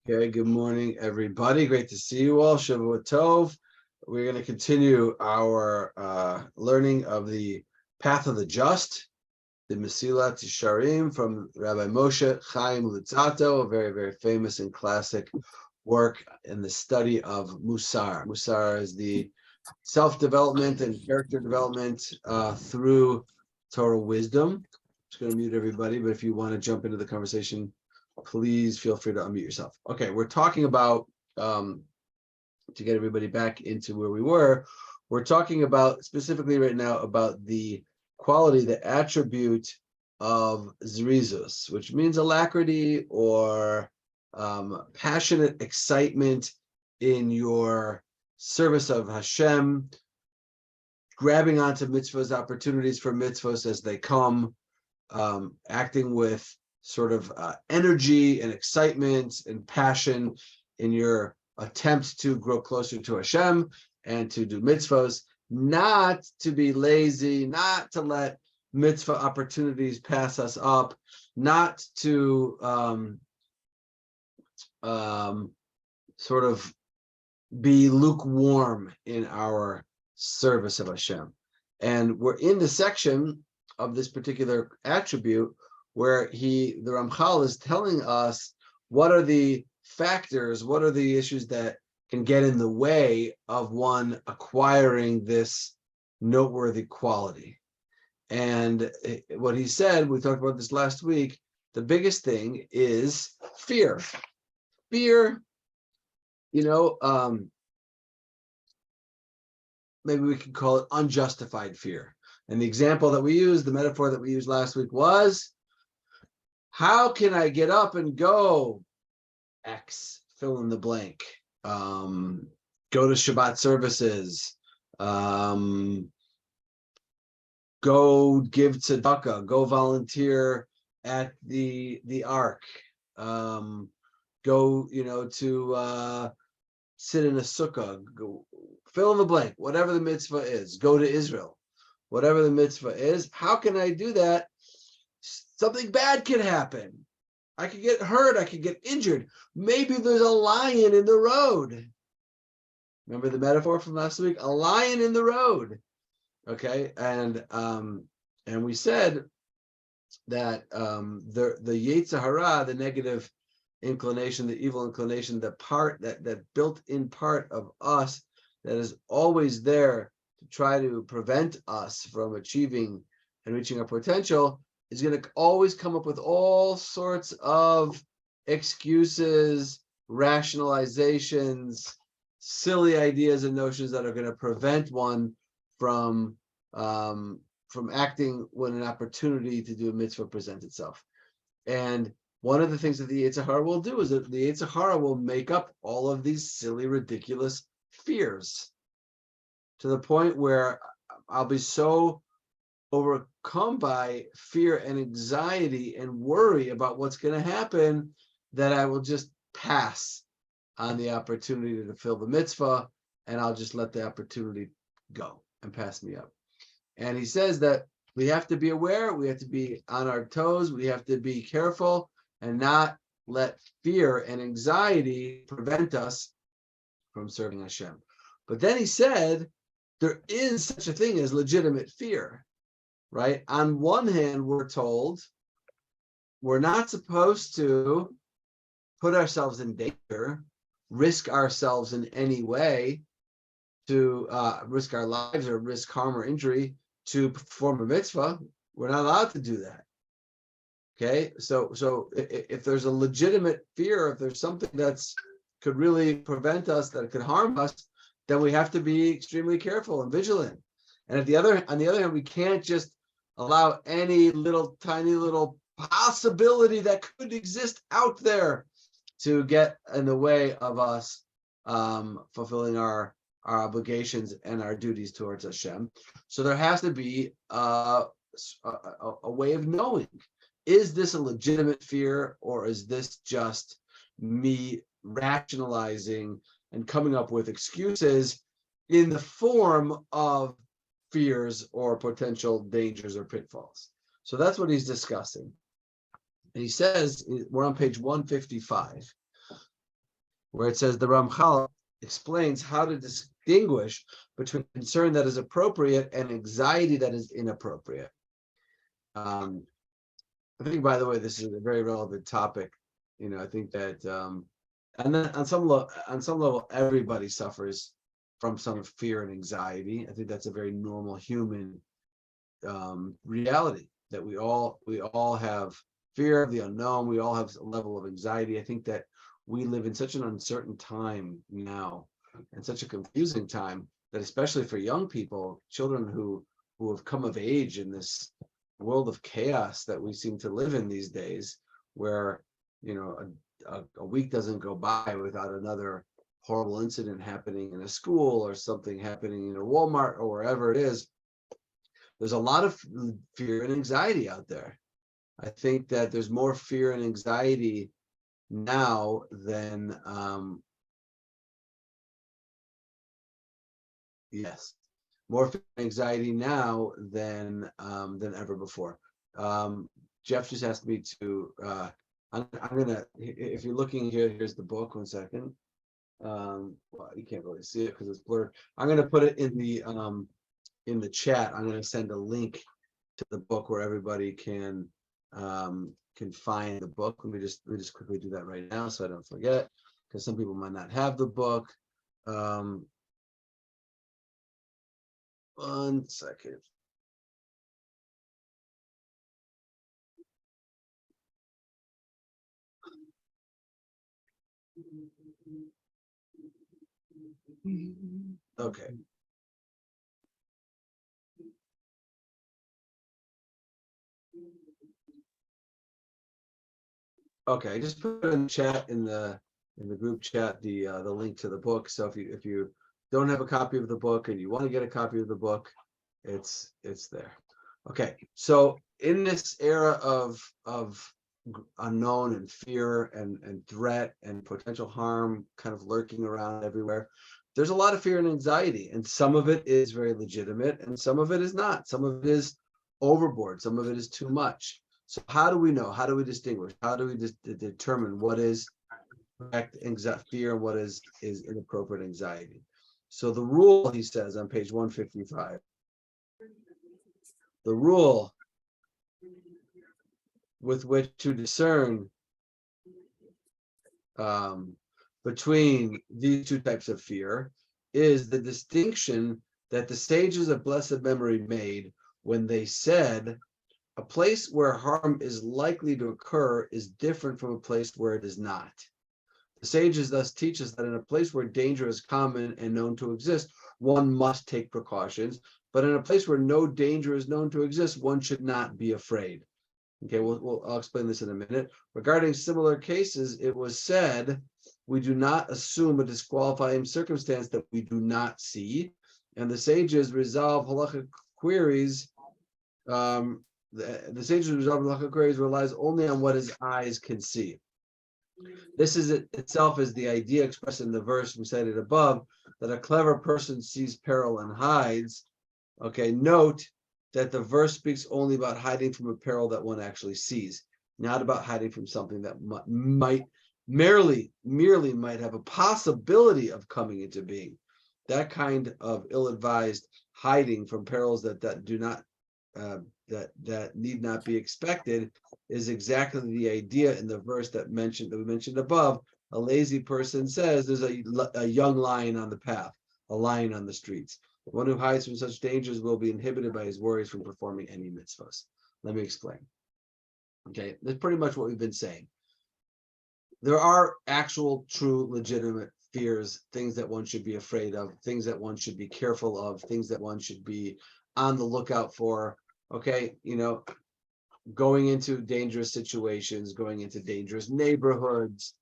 Okay, good morning, everybody. Great to see you all. Shavua Tov. We're going to continue our learning of the Path of the Just, the Mesilat Yesharim from Rabbi Moshe Chaim Luzzatto, a very, very famous and classic work in the study of Musar. Musar is the self-development and character development through Torah wisdom. I'm just going to mute everybody, but if you want to jump into the conversation, please feel free to unmute yourself. Okay, we're talking about, to get everybody back into where we were, we're talking about specifically right now about the quality, the attribute of zrizus, which means alacrity or passionate excitement in your service of Hashem, grabbing onto mitzvahs, opportunities for mitzvahs as they come, acting with sort of energy and excitement and passion in your attempt to grow closer to Hashem and to do mitzvahs, not to be lazy, not to let mitzvah opportunities pass us up, not to sort of be lukewarm in our service of Hashem. And we're in the section of this particular attribute where the Ramchal is telling us what are the factors, what are the issues that can get in the way of one acquiring this noteworthy quality. And what he said, we talked about this last week, the biggest thing is fear. Fear, maybe we could call it unjustified fear. And the example that we used, the metaphor that we used last week was, how can I get up and go X, fill in the blank, go to Shabbat services, go give tzedakah, go volunteer at the Ark, go, to sit in a sukkah, go, fill in the blank, whatever the mitzvah is, go to Israel, whatever the mitzvah is. How can I do that? Something bad can happen. I could get hurt. I could get injured. Maybe there's a lion in the road. Remember the metaphor from last week? A lion in the road. Okay, and we said that the Yetzer Hara, the negative inclination, the evil inclination, the part that built-in part of us that is always there to try to prevent us from achieving and reaching our potential, is going to always come up with all sorts of excuses, rationalizations, silly ideas and notions that are going to prevent one from acting when an opportunity to do a mitzvah presents itself. And one of the things that the Yetzer Hara will do is that the Yetzer Hara will make up all of these silly, ridiculous fears to the point where I'll be so overcome by fear and anxiety and worry about what's going to happen that I will just pass on the opportunity to fulfill the mitzvah, and I'll just let the opportunity go and pass me up. And he says that we have to be aware, we have to be on our toes, we have to be careful and not let fear and anxiety prevent us from serving Hashem. But then he said there is such a thing as legitimate fear. Right? On one hand, we're told we're not supposed to put ourselves in danger, risk ourselves in any way to risk our lives or risk harm or injury to perform a mitzvah. We're not allowed to do that. Okay, so if there's a legitimate fear, if there's something that's could really prevent us, that could harm us, then we have to be extremely careful and vigilant. And on the other hand, we can't just allow any tiny little possibility that could exist out there to get in the way of us fulfilling our obligations and our duties towards Hashem. So there has to be a way of knowing, is this a legitimate fear, or is this just me rationalizing and coming up with excuses in the form of fears or potential dangers or pitfalls? So that's what he's discussing. And he says, we're on page 155. where it says the Ramchal explains how to distinguish between concern that is appropriate and anxiety that is inappropriate. I think, by the way, this is a very relevant topic. I think that, and then on some level, everybody suffers from some fear and anxiety. I think that's a very normal human reality, that we all have fear of the unknown. We all have a level of anxiety. I think that we live in such an uncertain time now, and such a confusing time, that especially for young people, children who have come of age in this world of chaos that we seem to live in these days, where a week doesn't go by without another horrible incident happening in a school, or something happening in a Walmart, or wherever it is. There's a lot of fear and anxiety out there. I think that there's more fear and anxiety now than more fear and anxiety now than ever before. Jeff just asked me to. I'm gonna. If you're looking here, here's the book. 1 second. Well, you can't really see it because it's blurred. I'm gonna put it in the chat. I'm gonna send a link to the book where everybody can find the book. Let me just quickly do that right now so I don't forget, because some people might not have the book. 1 second. Okay. Okay, just put it in the chat, in the group chat, the link to the book. So if you don't have a copy of the book and you want to get a copy of the book, it's there. Okay, so in this era of unknown and fear and threat and potential harm kind of lurking around everywhere, there's a lot of fear and anxiety, and some of it is very legitimate and some of it is not. Some of it is overboard, some of it is too much. So how do we know? How do we distinguish? How do we determine what is correct fear and what is inappropriate anxiety? So the rule, he says on page 155, the rule with which to discern between these two types of fear is the distinction that the sages of blessed memory made when they said, a place where harm is likely to occur is different from a place where it is not. The sages thus teach us that in a place where danger is common and known to exist, one must take precautions, but in a place where no danger is known to exist, one should not be afraid. Okay, I'll explain this in a minute. Regarding similar cases, it was said, we do not assume a disqualifying circumstance that we do not see, and the sages resolve halachic queries. The sages resolve halachic queries relies only on what his eyes can see. This is itself is the idea expressed in the verse we cited above, that a clever person sees peril and hides. Okay, note that the verse speaks only about hiding from a peril that one actually sees, not about hiding from something that might merely might have a possibility of coming into being. That kind of ill-advised hiding from perils that do not that need not be expected is exactly the idea in the verse that we mentioned above. A lazy person says there's a young lion on the path, a lion on the streets. One who hides from such dangers will be inhibited by his worries from performing any mitzvahs. Let me explain. Okay, that's pretty much what we've been saying. There are actual, true, legitimate fears, things that one should be afraid of, things that one should be careful of, things that one should be on the lookout for. Okay, going into dangerous situations, going into dangerous neighborhoods,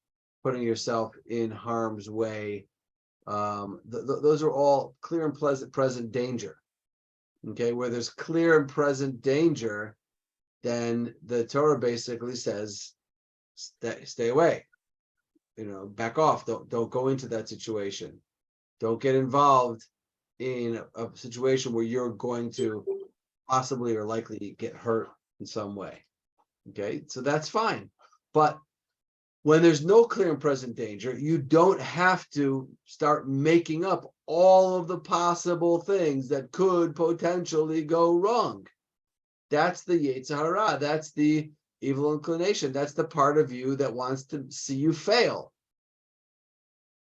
putting yourself in harm's way. Those are all clear and present danger. Okay, where there's clear and present danger, then the Torah basically says, stay away. Back off. Don't go into that situation. Don't get involved in a situation where you're going to possibly or likely get hurt in some way. Okay, so that's fine. But When there's no clear and present danger, you don't have to start making up all of the possible things that could potentially go wrong. That's the Yetzer Hara. That's the evil inclination. That's the part of you that wants to see you fail.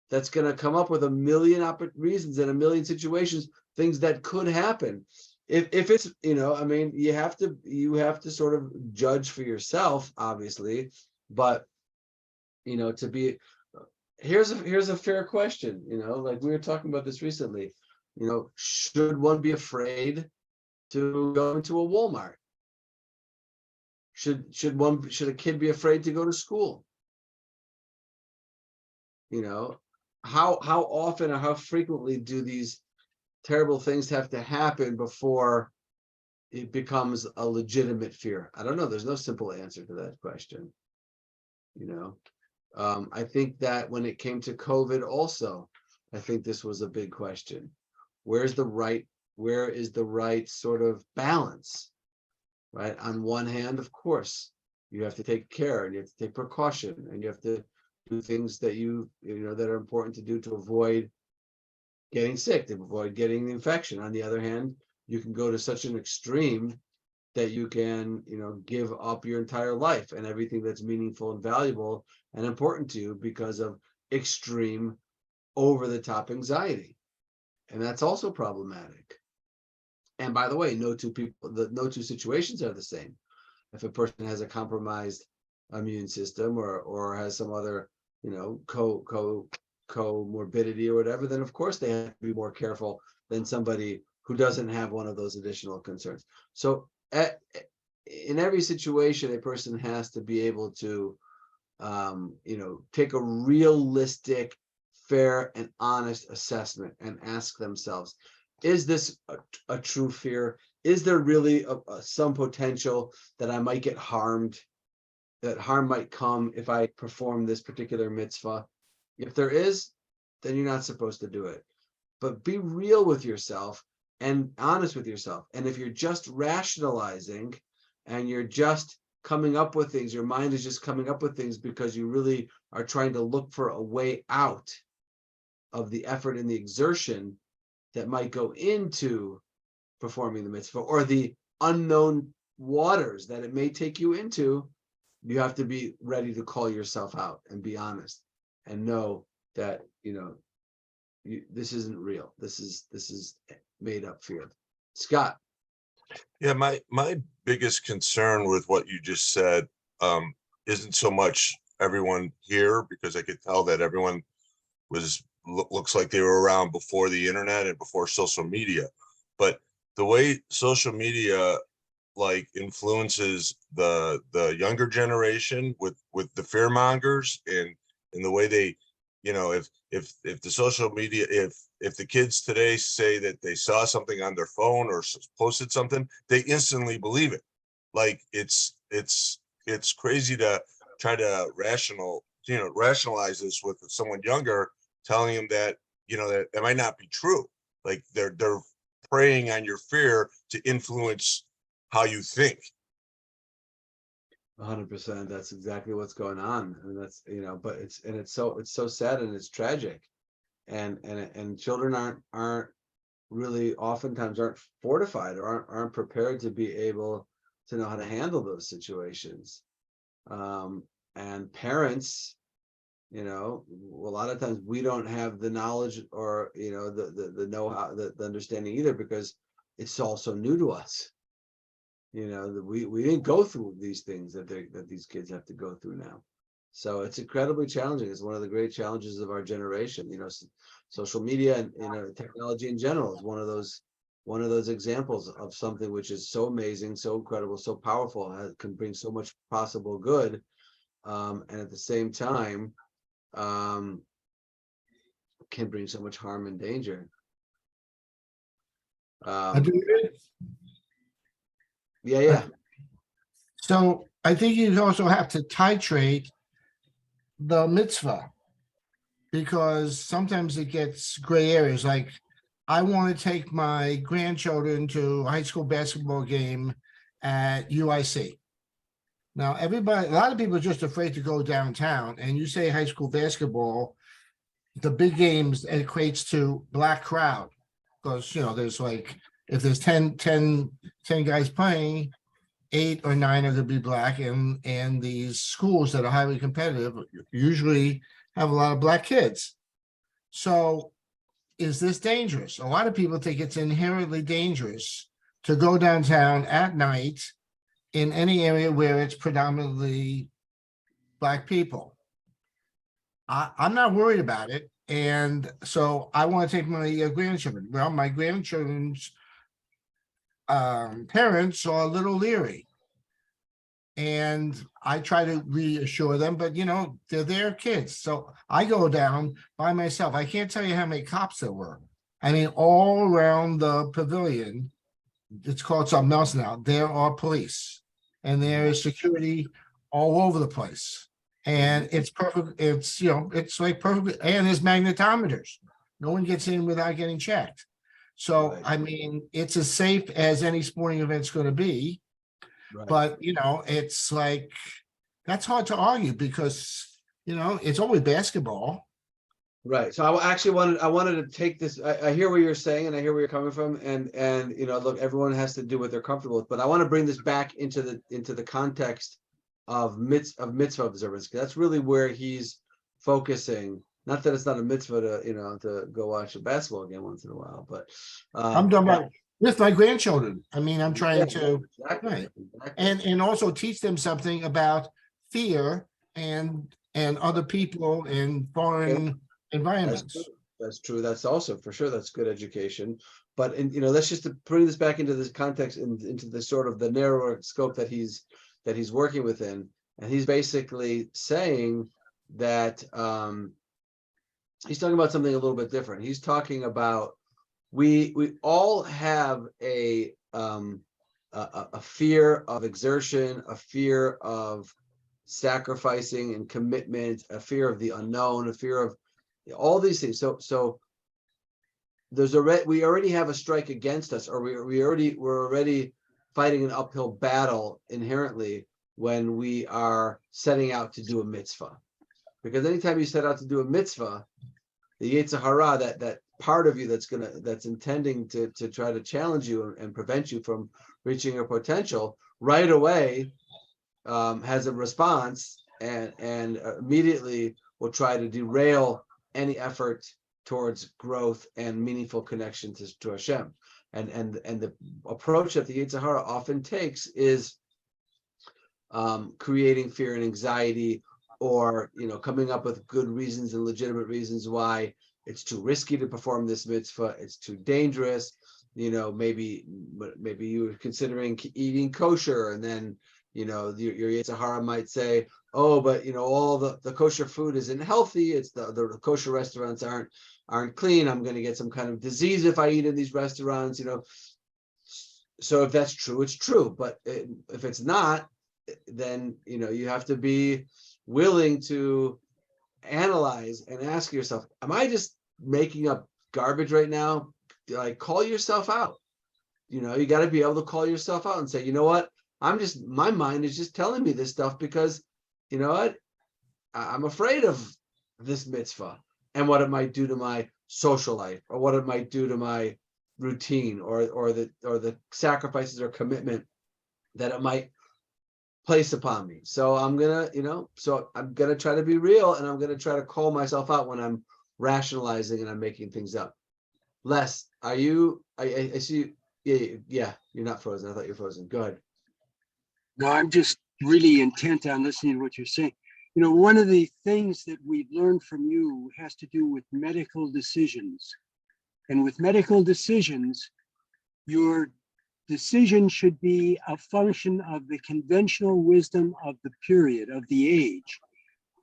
That's going to come up with a million reasons and a million situations, things that could happen. If it's, I mean, you have to sort of judge for yourself, obviously, but to be, here's a fair question, like we were talking about this recently, should one be afraid to go into a Walmart? Should a kid be afraid to go to school? How often or how frequently do these terrible things have to happen before it becomes a legitimate fear? I don't know. There's no simple answer to that question. I think that when it came to COVID also, I think this was a big question. Where is the right sort of balance, right? On one hand, of course, you have to take care and you have to take precaution and you have to do things that that are important to do to avoid getting sick, to avoid getting the infection. On the other hand, you can go to such an extreme that you can, give up your entire life and everything that's meaningful and valuable and important to you because of extreme, over-the-top anxiety. And that's also problematic. And by the way, no two situations are the same. If a person has a compromised immune system or has some other, comorbidity or whatever, then of course they have to be more careful than somebody who doesn't have one of those additional concerns. So in every situation, a person has to be able to, take a realistic, fair, and honest assessment and ask themselves, is this a true fear? Is there really some potential that I might get harmed, that harm might come if I perform this particular mitzvah? If there is, then you're not supposed to do it. But be real with yourself and honest with yourself. And if you're just rationalizing and you're just coming up with things, your mind is just coming up with things because you really are trying to look for a way out of the effort and the exertion that might go into performing the mitzvah or the unknown waters that it may take you into, you have to be ready to call yourself out and be honest and know that, this isn't real. This is made up fear. Scott. Yeah, my biggest concern with what you just said isn't so much everyone here, because I could tell that everyone looks like they were around before the internet and before social media, but the way social media like influences the younger generation with the fear mongers and the way they, if the social media, if the kids today say that they saw something on their phone or posted something, they instantly believe it. Like it's crazy to try to rationalize this with someone younger, telling them that, that it might not be true. Like they're preying on your fear to influence how you think. 100%. That's exactly what's going on, and that's but it's so sad and it's tragic, and children aren't really oftentimes aren't fortified or aren't prepared to be able to know how to handle those situations, and parents, a lot of times we don't have the knowledge or the know-how, the understanding either, because it's all so new to us. We didn't go through these things that these kids have to go through now. So it's incredibly challenging. It's one of the great challenges of our generation. Social media and technology in general is one of those examples of something which is so amazing, so incredible, so powerful, can bring so much possible good, and at the same time can bring so much harm and danger. Yeah. So I think you also have to titrate the mitzvah, because sometimes it gets gray areas. Like, I want to take my grandchildren to a high school basketball game at UIC. Now, everybody, a lot of people are just afraid to go downtown, and you say high school basketball, the big games equates to black crowd. Because, there's like, if there's 10 guys playing, 8 or 9 are gonna be black, and these schools that are highly competitive usually have a lot of black kids. So is this dangerous? A lot of people think it's inherently dangerous to go downtown at night in any area where it's predominantly black people. I'm not worried about it. And so I want to take my grandchildren. Well, my grandchildren's parents are a little leery. And I try to reassure them, but they're their kids. So I go down by myself. I can't tell you how many cops there were. I mean, all around the pavilion, it's called something else now. There are police and there is security all over the place. And it's perfect. It's like perfect. And there's magnetometers. No one gets in without getting checked. So, Right. I mean, it's as safe as any sporting event's going to be. Right. But, it's like, that's hard to argue because, it's always basketball. Right. So I wanted to take this. I hear what you're saying and I hear where you're coming from. And look, everyone has to do what they're comfortable with. But I want to bring this back into the context of mitzvah observance, because that's really where he's focusing. Not that it's not a mitzvah to go watch a basketball game once in a while, but I'm talking about with my grandchildren. I mean, I'm trying to exactly, right. exactly. And also teach them something about fear and other people in foreign environments. That's true. That's also for sure. That's good education. But let's just bring this back into this context into the sort of the narrower scope that he's working within, and he's basically saying that he's talking about something a little bit different. He's talking about we all have a fear of exertion, a fear of sacrificing and commitment, a fear of the unknown, a fear of all these things. So we already have a strike against us, or we're already fighting an uphill battle inherently when we are setting out to do a mitzvah. Because anytime you set out to do a mitzvah, the Yetzer Hara, that part of you that's intending to try to challenge you and prevent you from reaching your potential, right away has a response and immediately will try to derail any effort towards growth and meaningful connection to Hashem. And the approach that the Yetzer Hara often takes is creating fear and anxiety, or coming up with good reasons and legitimate reasons why it's too risky to perform this mitzvah, it's too dangerous. Maybe you were considering eating kosher, and then your Yetzer Hara might say, oh, but all the kosher food isn't healthy. It's the kosher restaurants aren't clean. I'm going to get some kind of disease if I eat in these restaurants. So if that's true, it's true. But if it's not, then you have to be willing to analyze and ask yourself, am I just making up garbage right now? Like, call yourself out. You got to be able to call yourself out and say, you know what, my mind is just telling me this stuff because what, I'm afraid of this mitzvah and what it might do to my social life, or what it might do to my routine, or the sacrifices or commitment that it might place upon me. So I'm gonna try to be real, and I'm gonna try to call myself out when I'm rationalizing and I'm making things up. Les, are you? I see you. Yeah, you're not frozen. I thought you were frozen. Go ahead. No, I'm just really intent on listening to what you're saying. One of the things that we've learned from you has to do with medical decisions. And with medical decisions, your decision should be a function of the conventional wisdom of the period, of the age.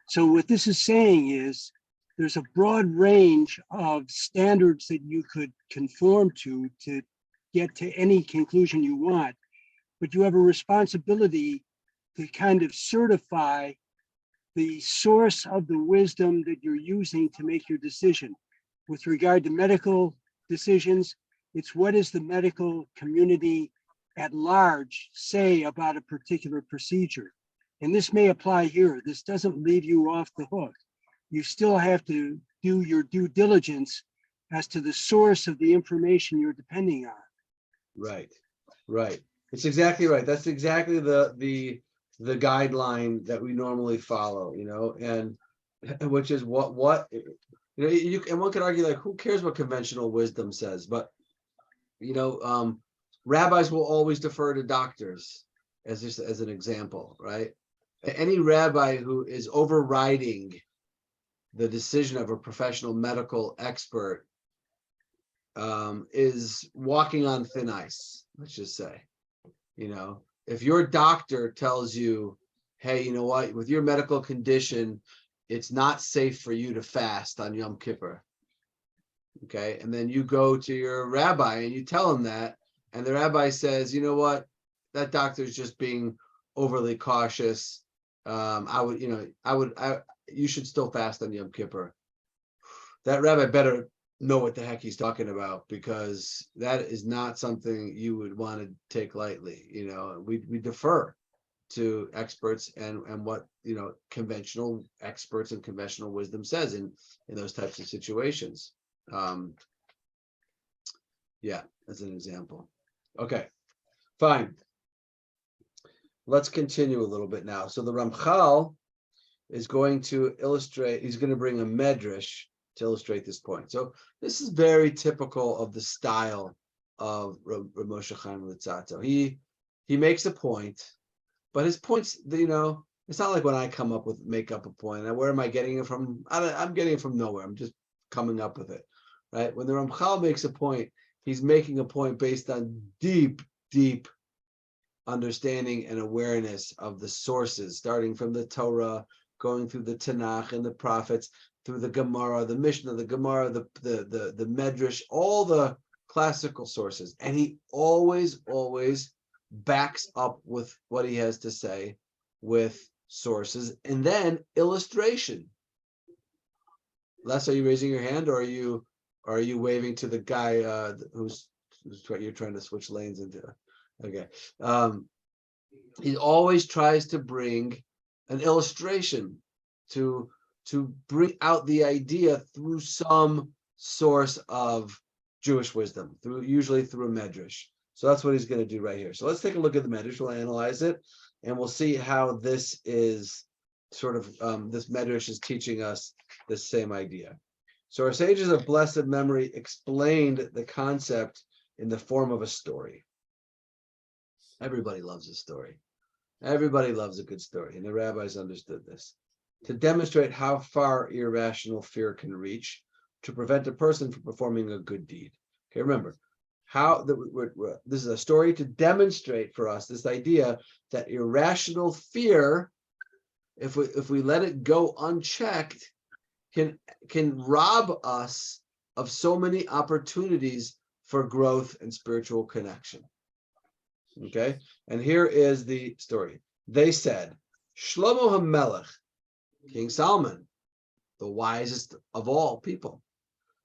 So what this is saying is there's a broad range of standards that you could conform to get to any conclusion you want, but you have a responsibility to kind of certify the source of the wisdom that you're using to make your decision. With regard to medical decisions, it's what does the medical community at large say about a particular procedure? and this may apply here, this doesn't leave you off the hook. You still have to do your due diligence as to the source of the information you're depending on. Right, right. It's exactly right. That's exactly the guideline that we normally follow, and which is what and one could argue, like, who cares what conventional wisdom says? But rabbis will always defer to doctors as an example, right? Any rabbi who is overriding the decision of a professional medical expert is walking on thin ice, let's just say. If your doctor tells you, hey, you know what, with your medical condition, it's not safe for you to fast on Yom Kippur. Okay, and then you go to your rabbi and you tell him that, and the rabbi says, you know what, that doctor's just being overly cautious. You should still fast on Yom Kippur. That rabbi better know what the heck he's talking about, because that is not something you would want to take lightly. We defer to experts and what conventional experts and conventional wisdom says in those types of situations. Yeah, as an example. Okay, fine. Let's continue a little bit now. So the Ramchal is going to illustrate, he's going to bring a medrash to illustrate this point. So this is very typical of the style of Rav Moshe Chaim Luzzatto. He makes a point, but his points, it's not like when I make up a point. And where am I getting it from? I'm getting it from nowhere. I'm just coming up with it, right? When the Ramchal makes a point, he's making a point based on deep, deep understanding and awareness of the sources, starting from the Torah, going through the Tanakh and the prophets, through the Gemara, the Mishnah, the Gemara, the Medrash, all the classical sources. And he always backs up with what he has to say with sources and then illustration. Les, are you raising your hand, or are you waving to the guy who's you're trying to switch lanes into? Okay. He always tries to bring an illustration to bring out the idea through some source of Jewish wisdom, usually through a medrash. So that's what he's going to do right here. So let's take a look at the medrash. We'll analyze it, and we'll see how this is sort of this medrash is teaching us the same idea. So our sages of blessed memory explained the concept in the form of a story. Everybody loves a story. Everybody loves a good story, and the rabbis understood this. To demonstrate how far irrational fear can reach to prevent a person from performing a good deed. Okay, remember, this is a story to demonstrate for us this idea that irrational fear, if we let it go unchecked, can rob us of so many opportunities for growth and spiritual connection. Okay, and here is the story. They said, Shlomo HaMelech, King Solomon, the wisest of all people,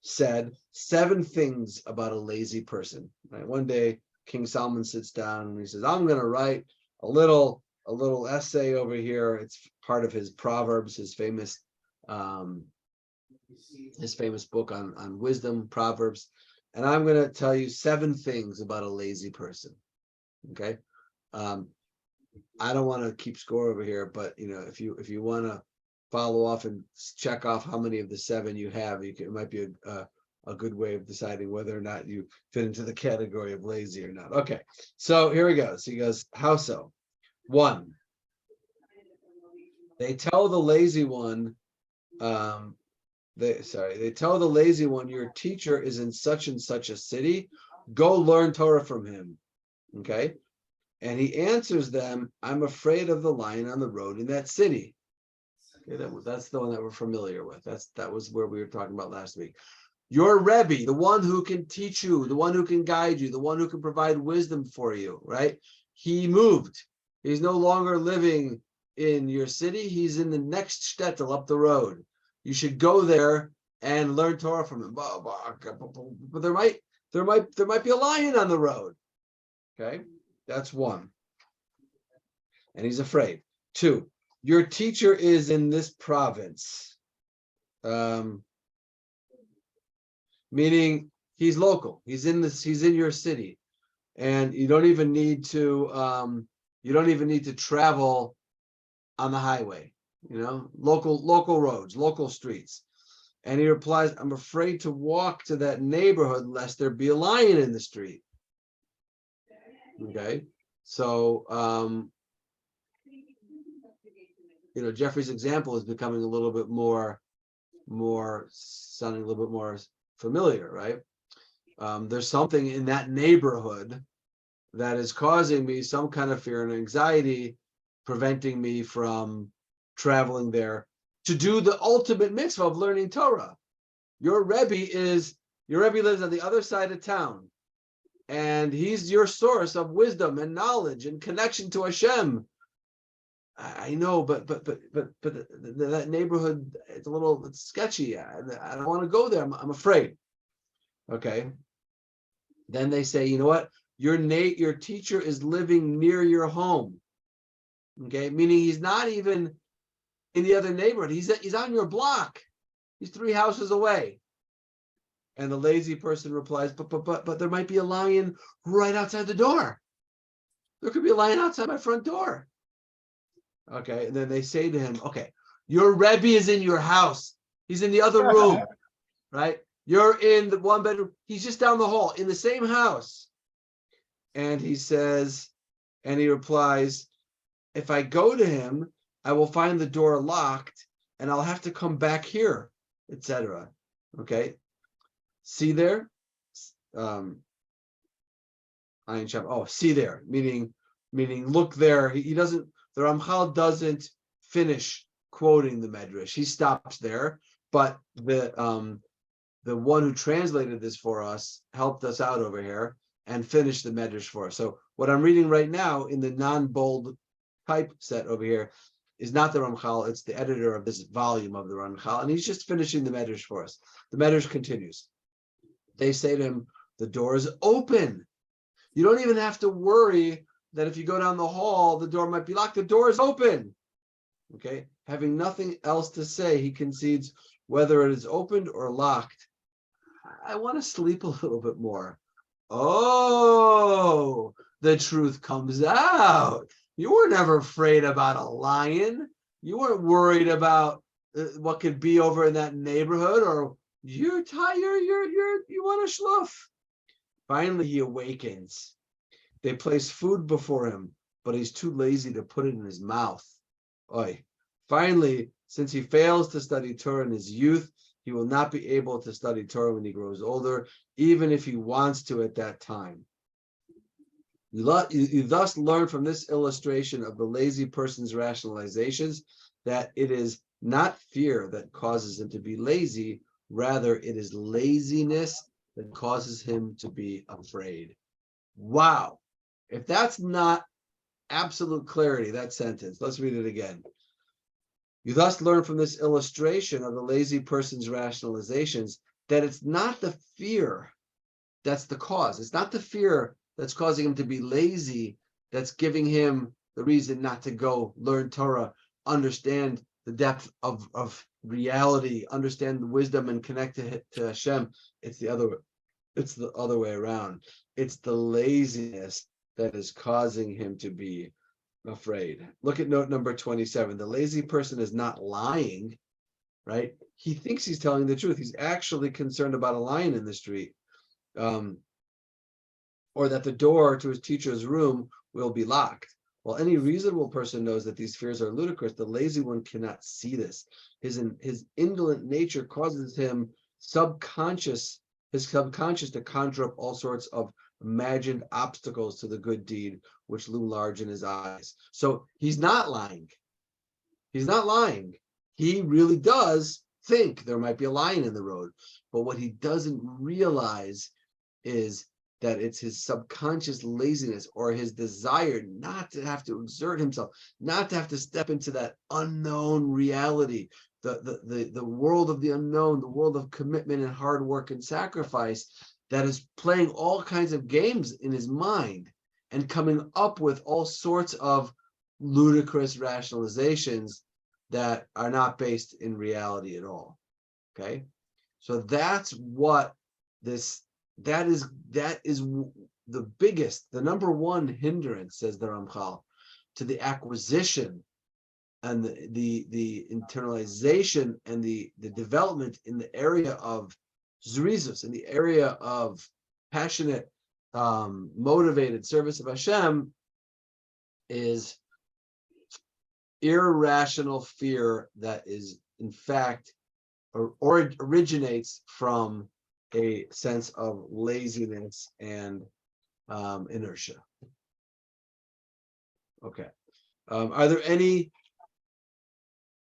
said 7 things about a lazy person. Right? One day, King Solomon sits down and he says, I'm going to write a little essay over here. It's part of his Proverbs, his famous book on wisdom, Proverbs. And I'm going to tell you 7 things about a lazy person. Okay. I don't want to keep score over here, but if you want to follow off and check off how many of the 7 you have, it might be a good way of deciding whether or not you fit into the category of lazy or not. Okay, so here we go. So he goes, how so? 1, they tell the lazy one, they tell the lazy one, your teacher is in such and such a city, go learn Torah from him. Okay, and he answers them, I'm afraid of the lion on the road in that city. Okay, that's the one that we're familiar with. That was where we were talking about last week. Your Rebbe, the one who can teach you, the one who can guide you, the one who can provide wisdom for you, right? He moved. He's no longer living in your city. He's in the next shtetl up the road. You should go there and learn Torah from him. But there might be a lion on the road. Okay, that's 1. And he's afraid. 2, your teacher is in this province. Meaning he's local. He's in your city. And you don't even need to travel on the highway, local roads, local streets. And he replies, I'm afraid to walk to that neighborhood lest there be a lion in the street. Okay. So Jeffrey's example is becoming a little bit more sounding a little bit more familiar, right? There's something in that neighborhood that is causing me some kind of fear and anxiety, preventing me from traveling there to do the ultimate mitzvah of learning Torah. Your Rebbe lives on the other side of town, and he's your source of wisdom and knowledge and connection to Hashem. I know, but that neighborhood, it's sketchy. I don't want to go there. I'm afraid. Okay. Then they say, you know what? Your teacher is living near your home. Okay, meaning he's not even in the other neighborhood. He's on your block. He's 3 houses away. And the lazy person replies, but there might be a lion right outside the door. There could be a lion outside my front door. Okay, and then they say to him, okay, your Rebbe is in your house. He's in the other room, right? You're in the 1 bedroom. He's just down the hall in the same house. And he replies, if I go to him, I will find the door locked and I'll have to come back here, etc. Okay. See there? See there, meaning look there. The Ramchal doesn't finish quoting the Medrash. He stops there, but the one who translated this for us helped us out over here and finished the Medrash for us. So what I'm reading right now in the non-bold typeset over here is not the Ramchal, it's the editor of this volume of the Ramchal, and he's just finishing the Medrash for us. The Medrash continues. They say to him, the door is open. You don't even have to worry that if you go down the hall, the door might be locked. The door is open. Okay, having nothing else to say, he concedes whether it is opened or locked. I want to sleep a little bit more. Oh, the truth comes out. You were never afraid about a lion. You weren't worried about what could be over in that neighborhood, or you're tired, you want to schluff. Finally, he awakens. They place food before him, but he's too lazy to put it in his mouth. Oy. Finally, since he fails to study Torah in his youth, he will not be able to study Torah when he grows older, even if he wants to at that time. You thus learn from this illustration of the lazy person's rationalizations that it is not fear that causes him to be lazy, rather it is laziness that causes him to be afraid. Wow. If that's not absolute clarity, that sentence, let's read it again. You thus learn from this illustration of the lazy person's rationalizations that it's not the fear that's the cause. It's not the fear that's causing him to be lazy that's giving him the reason not to go learn Torah, understand the depth of reality, understand the wisdom and connect to Hashem. It's the other way around. It's the laziness that is causing him to be afraid. Look at note number 27. The lazy person is not lying, right? He thinks he's telling the truth. He's actually concerned about a lion in the street, or that the door to his teacher's room will be locked. While any reasonable person knows that these fears are ludicrous, the lazy one cannot see this. His indolent nature causes his subconscious to conjure up all sorts of imagined obstacles to the good deed, which loom large in his eyes. So he's not lying. He's not lying. He really does think there might be a lion in the road. But what he doesn't realize is that it's his subconscious laziness or his desire not to have to exert himself, not to have to step into that unknown reality, the world of the unknown, the world of commitment and hard work and sacrifice, that is playing all kinds of games in his mind and coming up with all sorts of ludicrous rationalizations that are not based in reality at all. Okay, so that's what that is the biggest, the number one hindrance, says the Ramchal, to the acquisition and the internalization and the development in the area of zrizus, in the area of passionate, motivated service of Hashem, is irrational fear that is in fact or originates from a sense of laziness and inertia. Okay. Are there any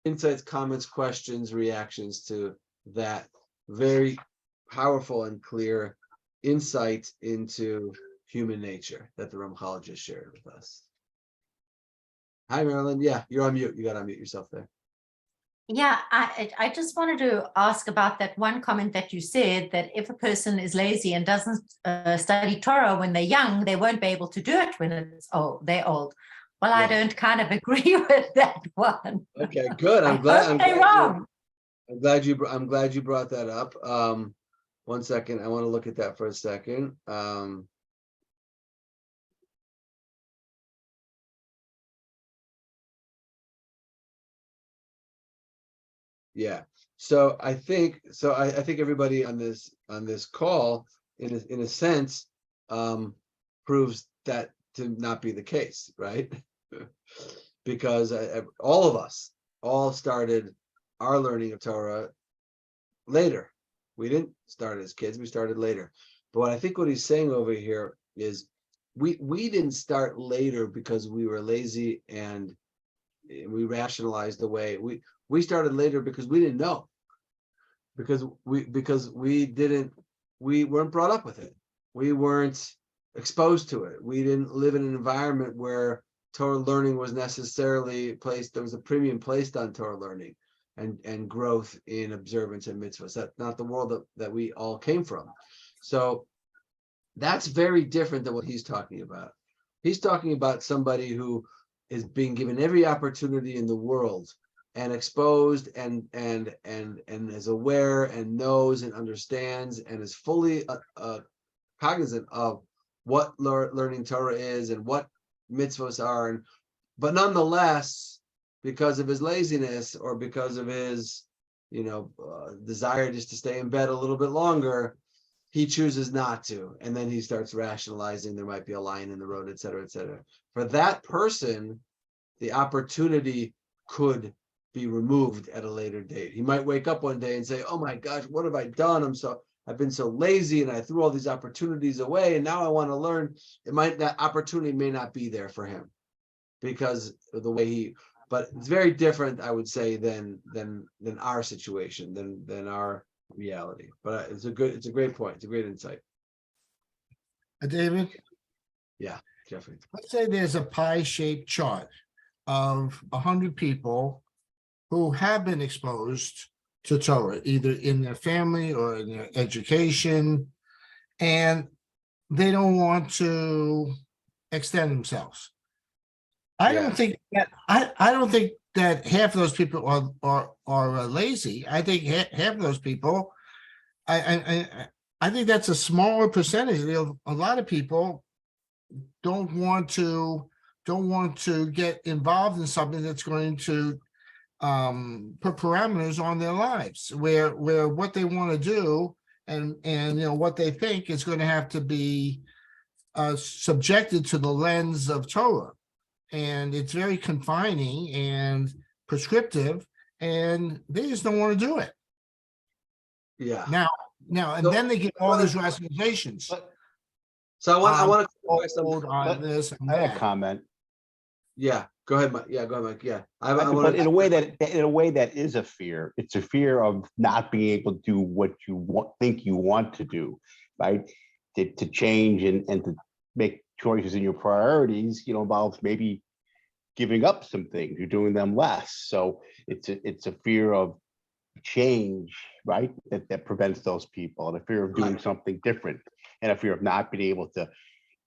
insights, comments, questions, reactions to that very powerful and clear insight into human nature that the Ramchal just shared with us? Hi, Marilyn. Yeah, you're on mute. You got to unmute yourself there. Yeah, I just wanted to ask about that one comment that you said, that if a person is lazy and doesn't study Torah when they're young, they won't be able to do it when they're old. Well, I don't kind of agree with that one. Okay, good. I'm glad you brought that up. 1 second. I want to look at that for a second. Yeah. So I think everybody on this call, in a sense, proves that to not be the case, right? Because all of us started our learning of Torah later. We didn't start as kids, we started later. But I think what he's saying over here is we didn't start later because we were lazy and we rationalized away. We started later because we didn't know. Because we weren't brought up with it. We weren't exposed to it. We didn't live in an environment where Torah learning was necessarily placed. There was a premium placed on Torah learning and growth in observance and mitzvahs. That's not the world that we all came from. So that's very different than what he's talking about. He's talking about somebody who is being given every opportunity in the world and exposed and is aware and knows and understands and is fully cognizant of what learning Torah is and what mitzvahs are, but nonetheless, because of his laziness or because of his desire just to stay in bed a little bit longer, he chooses not to, and then he starts rationalizing there might be a line in the road, et cetera, et cetera. For that person, the opportunity could be removed at a later date. He might wake up one day and say, oh my gosh, what have I done? I've been so lazy and I threw all these opportunities away and now I want to learn. That opportunity may not be there for him because of the way but it's very different, I would say, than our situation, than our reality. But it's a great point. It's a great insight. David? Yeah, Jeffrey. Let's say there's a pie-shaped chart of 100 people who have been exposed to Torah, either in their family or in their education, and they don't want to extend themselves. I don't think that half of those people are lazy. I think half of those people, I think that's a smaller percentage. A lot of people don't want to get involved in something that's going to put parameters on their lives, where what they want to do and what they think is going to have to be subjected to the lens of Torah, and it's very confining and prescriptive, and they just don't want to do it. Yeah. Now, and then they get all these rationalizations. So I want to hold on this. And I had a that. comment. Yeah, go ahead, Mike. Yeah, go ahead, Mike. Yeah, But in a way that is a fear. It's a fear of not being able to do what you think you want to do, right? To change and to make choices in your priorities, involves maybe giving up some things. You're doing them less. So it's a fear of change, right? That prevents those people, and a fear of doing something different, and a fear of not being able to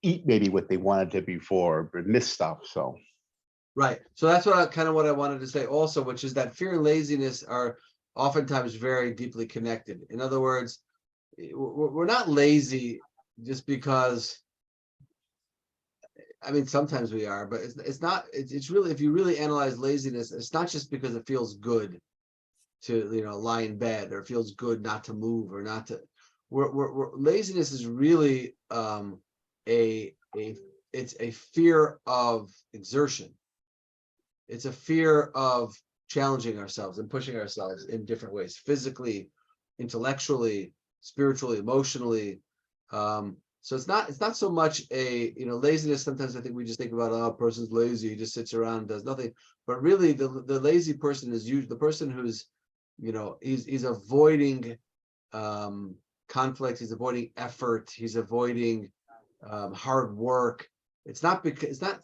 eat maybe what they wanted to before, but miss stuff. So. Right. So that's what I wanted to say also, which is that fear and laziness are oftentimes very deeply connected. In other words, we're not lazy just because, I mean, sometimes we are, but it's not, it's really, if you really analyze laziness, it's not just because it feels good to, lie in bed, or it feels good not to move or not to, laziness is really it's a fear of exertion. It's a fear of challenging ourselves and pushing ourselves in different ways, physically, intellectually, spiritually, emotionally. So it's not so much a, laziness. Sometimes I think we just think about, oh, a person's lazy, he just sits around and does nothing. But really the lazy person is usually the person who's, he's avoiding conflict, he's avoiding effort, he's avoiding hard work. It's not because it's not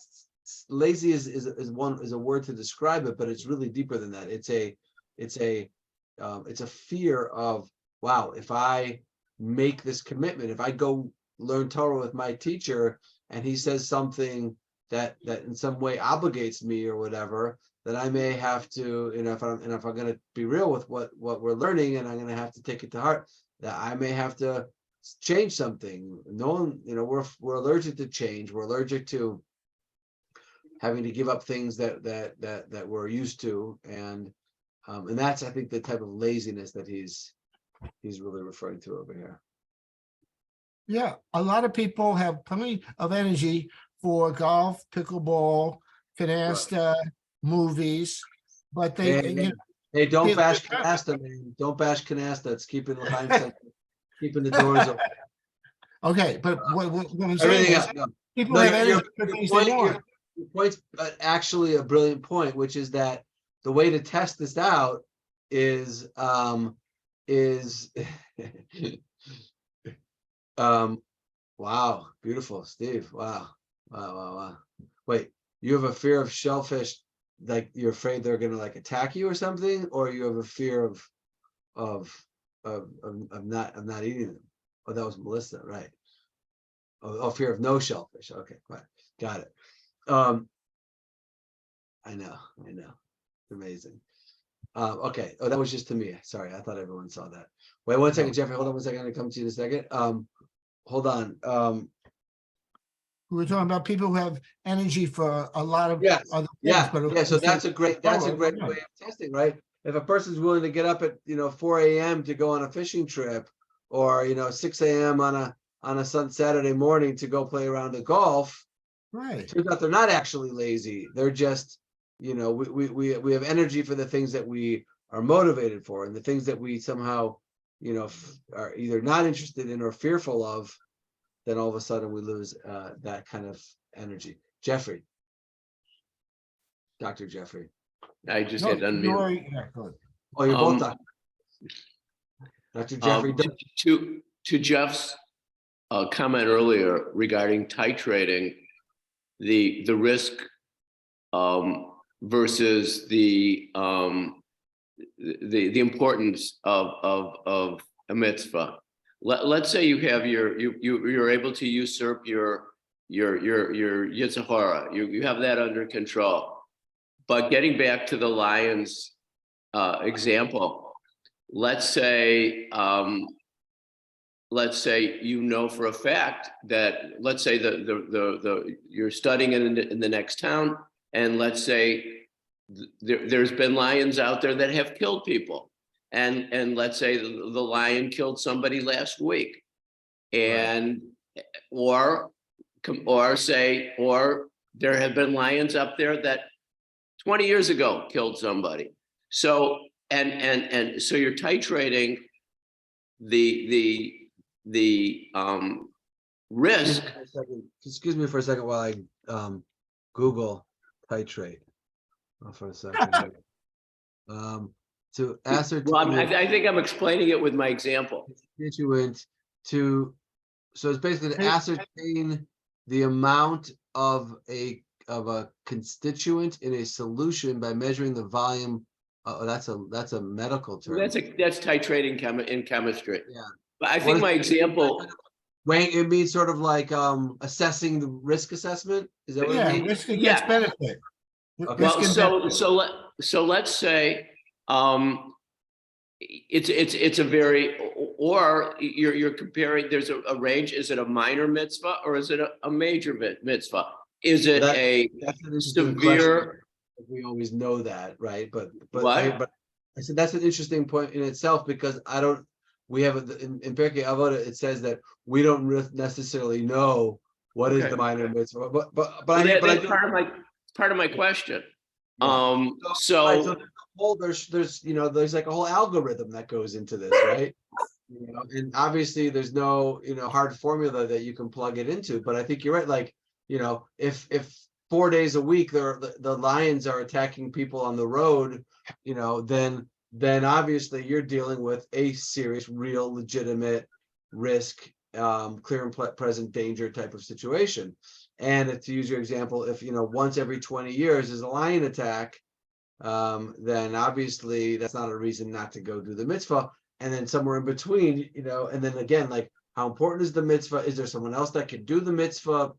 lazy is a word to describe it, but it's really deeper than that. It's a fear of, wow, if I make this commitment, if I go learn Torah with my teacher and he says something that in some way obligates me or whatever, that I may have to, if I'm going to be real with what we're learning, and I'm going to have to take it to heart, that I may have to change something. No one, we're allergic to change. We're allergic to having to give up things that we're used to, and that's, I think, the type of laziness that he's really referring to over here. Yeah, a lot of people have plenty of energy for golf, pickleball, canasta, movies, but Hey, don't bash canasta, man. Don't bash canasta. It's keeping keeping the doors open. Okay, but what I'm saying is, people have energy for things they want. Your point's actually a brilliant point, which is that the way to test this out is wow, beautiful, Steve. Wow. Wait, you have a fear of shellfish, like you're afraid they're gonna like attack you or something, or you have a fear of not eating them? Oh, that was Melissa, right? Oh, fear of no shellfish. Okay, right, got it. I know, amazing. Okay. Oh, that was just to me. Sorry, I thought everyone saw that. Wait 1 second, Jeffrey. Hold on 1 second. I'm gonna come to you in a second. Hold on. We were talking about people who have energy for a lot of Yes, other things. yeah. So that's a great way of testing, right? If a person's willing to get up at 4 a.m. to go on a fishing trip, or 6 a.m. on a Saturday morning to go play around the golf, Right. turns out they're not actually lazy. They're just, we have energy for the things that we are motivated for, and the things that we somehow, are either not interested in or fearful of. Then all of a sudden we lose that kind of energy. Jeffrey, Dr. Jeffrey. I just had unmuted. Oh, you're both Dr. Jeffrey. To Jeff's comment earlier regarding titrating the risk versus the importance of a mitzvah. Let's say you have you're able to usurp your Yetzer hara. You have that under control. But getting back to the Lions example, let's say for a fact that, let's say you're studying in the next town, and let's say there's been lions out there that have killed people. And let's say the lion killed somebody last week, and or there have been lions up there that 20 years ago killed somebody. So and so you're titrating the risk. Excuse me for a second while I Google titrate. For a second. To ascertain. Well, I think I'm explaining it with my example. Constituent so it's basically to ascertain the amount of a constituent in a solution by measuring the volume. That's a medical term. That's titrating in chemistry. Yeah. But I think my example. Wait, it means sort of like assessing the risk assessment. Is that what it means? Risk against benefit. Okay. Well, Let's get so let's say, it's a very, or you're comparing, there's a range, is it a minor mitzvah or is it a major mitzvah? Is it That's a an interesting question. severe, We always know that, right? But what? I said that's an interesting point in itself, because we have in Pirkei Avot, it says that we don't necessarily know what is Okay. the minor mitzvah, but That's part of my question. Right, So there's like a whole algorithm that goes into this, right? And obviously there's no hard formula that you can plug it into, but I think you're right. Like, if 4 days a week the lions are attacking people on the road, then obviously you're dealing with a serious, real, legitimate risk, clear and present danger type of situation. And to use your example, if once every 20 years is a lion attack, then obviously that's not a reason not to go do the mitzvah. And then somewhere in between, and then again, like, how important is the mitzvah? Is there someone else that could do the mitzvah?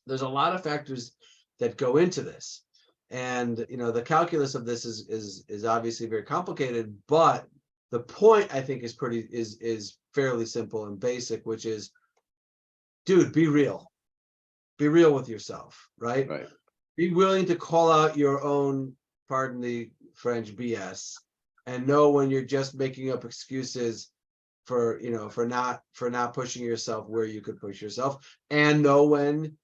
There's a lot of factors that go into this. And the calculus of this is obviously very complicated, but the point I think is fairly simple and basic, which is, dude, be real. Be real with yourself, right? right. Be willing to call out your own, pardon the French, BS, and know when you're just making up excuses for not pushing yourself where you could push yourself, and know when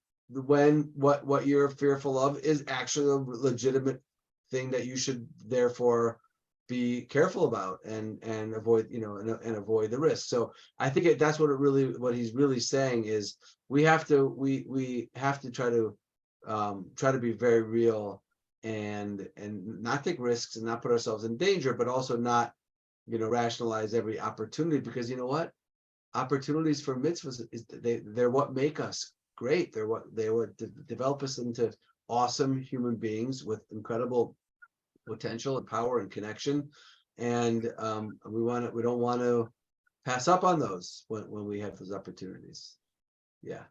what you're fearful of is actually a legitimate thing that you should therefore be careful about and avoid, and avoid the risk. So I think that's what he's really saying is we have to try to be very real and not take risks and not put ourselves in danger, but also not rationalize every opportunity, because opportunities for mitzvahs they're what make us great. They're what develop us into awesome human beings with incredible potential and power and connection, and we don't want to pass up on those when we have those opportunities. Yeah,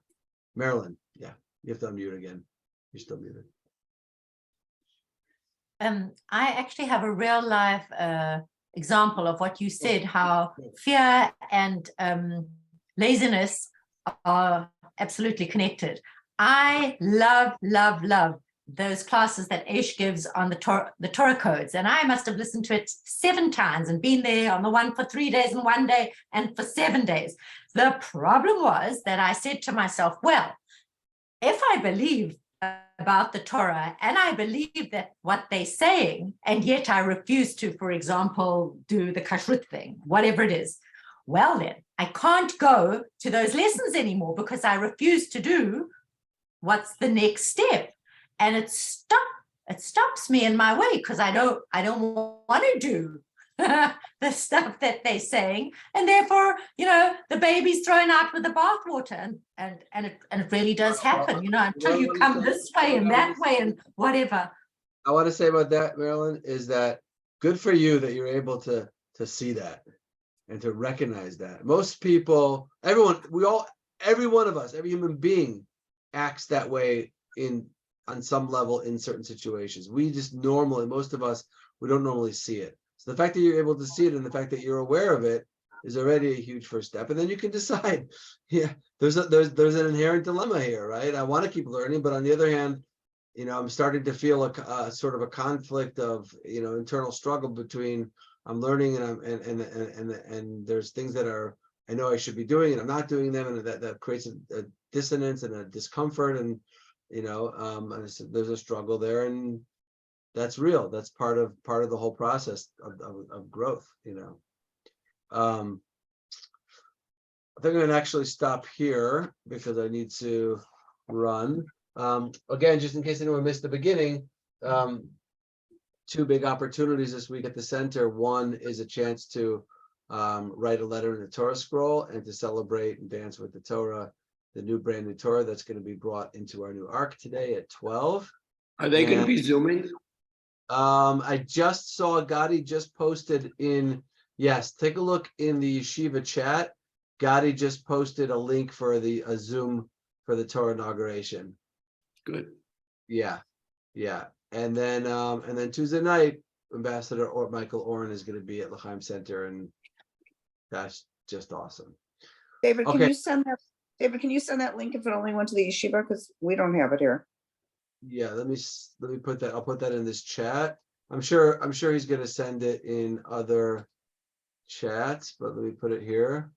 Marilyn. Yeah, you have to unmute again. You're still muted. I actually have a real life example of what you said, how fear and laziness are absolutely connected. I love those classes that Aish gives on the Torah codes, and I must have listened to it 7 times and been there on the one for 3 days and 1 day and for 7 days. The problem was that I said to myself, well, if I believe about the Torah and I believe that what they're saying, and yet I refuse to, for example, do the kashrut thing, whatever it is, well then I can't go to those lessons anymore because I refuse to do what's the next step. And it stops me in my way because I don't want to do the stuff that they're saying, and therefore the baby's thrown out with the bathwater, and it really does happen, until you come this way and that way and whatever. I want to say about that, Marilyn, is that good for you that you're able to see that and to recognize that. Most people, every one of us, every human being acts that way on some level in certain situations. We just most of us, we don't normally see it. So the fact that you're able to see it and the fact that you're aware of it is already a huge first step. And then you can decide, yeah, there's an inherent dilemma here, right? I want to keep learning, but on the other hand, I'm starting to feel a sort of a conflict of, internal struggle between I'm learning and there's things that I know I should be doing and I'm not doing them, and that creates a dissonance and a discomfort, and there's a struggle there, and that's real. That's part of the whole process of growth. I think I'm going to actually stop here because I need to run. Again, just in case anyone missed the beginning, 2 big opportunities this week at the center. One is a chance to write a letter in the Torah scroll and to celebrate and dance with the Torah, the brand new Torah that's going to be brought into our new ark today at 12. Are they going to be Zooming? I just saw Gotti just posted yes, take a look in the Yeshiva chat. Gotti just posted a link for a Zoom for the Torah inauguration. Good. Yeah. And then Tuesday night, Ambassador Michael Oren is going to be at L'Chaim Center, and that's just awesome. David, can Okay. you send that? David, can you send that link if it only went to the yeshiva? Because we don't have it here. Yeah, let me put that. I'll put that in this chat. I'm sure he's going to send it in other chats, but let me put it here.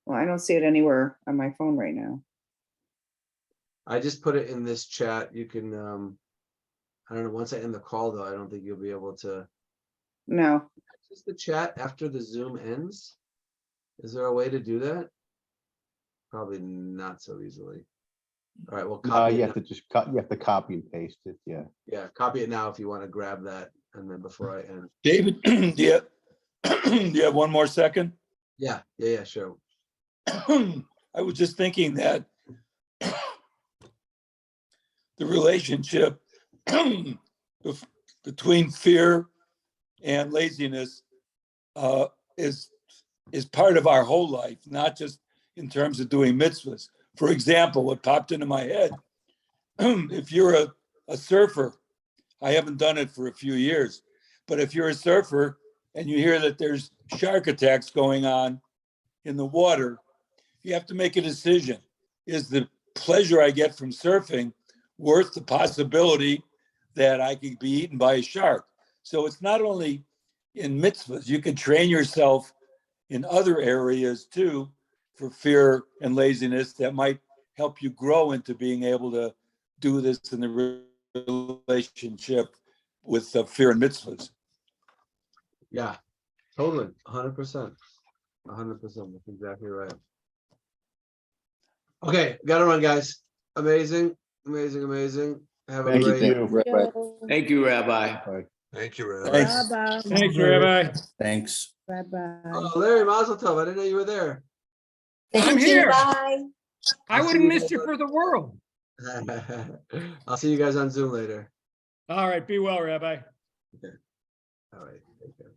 Well, I don't see it anywhere on my phone right now. I just put it in this chat. You can, I don't know, once I end the call though, I don't think you'll be able to No. access the chat after the Zoom ends. Is there a way to do that? Probably not so easily. All right, well, No, copy you it have to just cut, you have to copy and paste it, yeah. Yeah, copy it now if you want to grab that, and then before I end. David, do you have one more second? Yeah, sure. I was just thinking that the relationship between fear and laziness is part of our whole life, not just in terms of doing mitzvahs. For example, what popped into my head, if you're a surfer, I haven't done it for a few years, but if you're a surfer and you hear that there's shark attacks going on in the water, you have to make a decision. Is the pleasure I get from surfing worth the possibility that I could be eaten by a shark? So it's not only in mitzvahs, you can train yourself in other areas too for fear and laziness that might help you grow into being able to do this in the relationship with fear and mitzvahs. Yeah, totally, 100%. 100%, that's exactly right. Okay, gotta run, guys. Amazing. Have a Thank great. you, Rabbi. Thank you, Rabbi. Bye. Thank you, Rabbi. Thanks. Thanks, Rabbi. Thanks. Oh, Larry Mazel Tov. I didn't know you were there. I'm here. Bye. I I'll see wouldn't you miss guys you for the world. I'll see you guys on Zoom later. All right, be well, Rabbi. All right. Take care.